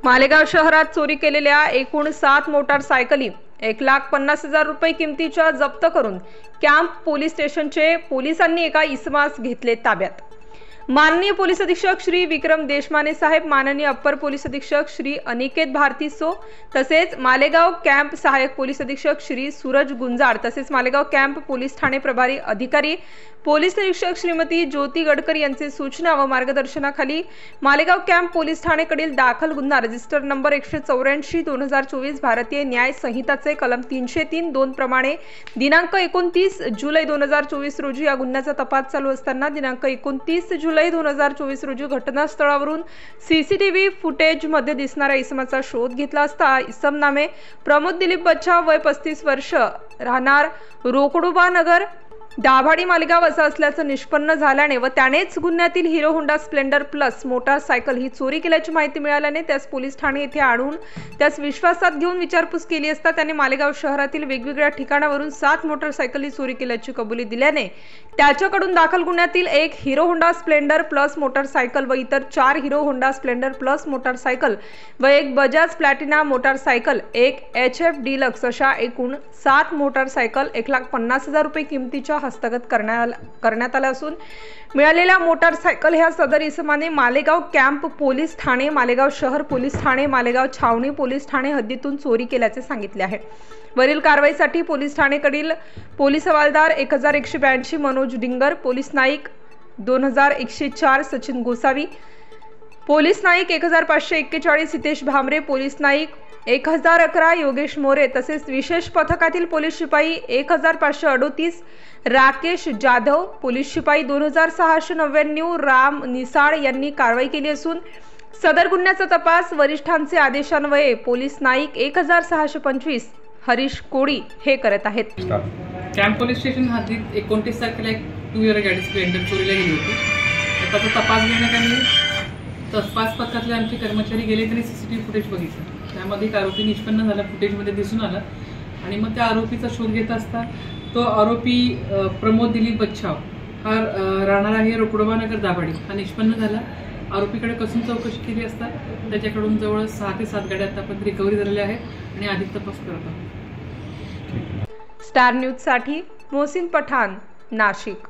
मालेगाव शहरात चोरी केलेल्या एकूण 7 मोटारसायकली 1,50,000 रुपये किमतीच्या जप्त करून कॅम्प पोलीस स्टेशनचे पोलिसांनी एका इसमास घेतले ताब्यात। माननीय पोलीस अधीक्षक श्री विक्रम देशमाने साहेब, माननीय अप्पर पोलीस अधीक्षक श्री अनिकेत भारती सो, तसेच मालेगाव कॅम्प सहायक पोलीस अधीक्षक श्री सूरज गुंजाळ, तसेच मालेगाव कॅम्प पोलीस ठाणे प्रभारी अधिकारी पोलीस निरीक्षक श्रीमती ज्योती गडकर यांचे सूचना व मार्गदर्शनाखाली मालेगाव कॅम्प पोलीस ठाणेकडील दाखल गुन्हा रजिस्टर नंबर 184/2024 भारतीय न्याय संहिताचे कलम 303(2) प्रमाणे दिनांक 29 जुलै 2024 रोजी या गुन्ह्याचा तपास चालू असताना दिनांक 29 जुलै 2024 रोजी घटनास्थळावरून सीसीटीव्ही फुटेज मध्ये दिसणाऱ्या इसमाचा शोध घेतला असता इसम नामे प्रमोद दिलीप बच्चा, वय 35 वर्ष, राहणार रोकडोबा नगर, दाभाडी, मालेगाव असा असल्याचं निष्पन्न झाल्याने व त्यानेच गुन्ह्यातील Hero Honda Splendor plus motorcycle ही चोरी केल्याची माहिती मिळाल्याने त्यास पोलीस ठाणे येथे आणून त्यास विश्वासात घेऊन विचारपूस केली असता त्याने मालेगाव शहरातील वेगवेगळ्या ठिकाणावरून 7 मोटारसायकली चोरी केल्याची कबुली दिल्याने त्याच्याकडून दाखल गुन्ह्यातील एक hero Honda Splendor plus motorcycle व इतर 4 hero Honda Splendor plus motorcycle व एक बजाज प्लॅटिना मोटारसायकल, एक HF डिलक्स अशा एकूण 7 मोटारसायकल 1,50,000 रुपये किमतीच्या हस्तगत करण्यात आला असून मिळालेल्या मोटारसायकल ह्या सदर इसमाने मालेगाव कॅम्प पोलीस ठाणे, मालेगाव शहर पोलीस ठाणे, मालेगाव छावणी पोलीस ठाणे हद्दीतून चोरी केल्याचे सांगितले आहे। वरील कारवाईसाठी police ठाणेकडील police havaldar 1182 Manoj Dinger, police naik 2104 Sachin Gosavi, police naik 1541 Hitesh Bhamre, police naik 1011 Yogesh More, तसेच विशेष पथकातील पोलीस शिपाई 1538 राकेश जाधव, पोलीस शिपाई 2699 राम निसाळ यांनी कारवाई केली असून सदर गुन्ह्याचा तपास वरिष्ठांचे आदेशान्वये पोलीस नाईक 1625 हरीश कोडी हे करत आहेत। कॅम्प पोलीस स्टेशन हद्दीत 29 तारखेला एक 2 व्हीलर गाडी स्प्लेंडर चोरीला गेली होती। त्याचा तपास घेण्यासाठी तपास पथकातले आमचे कर्मचारी गेले, त्यांनी सीसीटीव्ही फुटेज बघितलं। त्यामध्ये एक आरोपी निष्पन्न झाला, फुटेजमध्ये दिसून आला आणि मग त्या आरोपीचा शोध घेत असता तो आरोपी प्रमोद दिलीप बच्चा हा राहणार आहे रोकडोबा नगर, दाभाडी हा निष्पन्न झाला। आरोपीकडे कसून चौकशी केली असता त्याच्याकडून जवळ 6 ते 7 गाड्या आतापर्यंत रिकव्हरी झालेल्या आहेत आणि अधिक तपास करत आहोत। स्टार न्यूज साठी मोहसिन पठाण, नाशिक।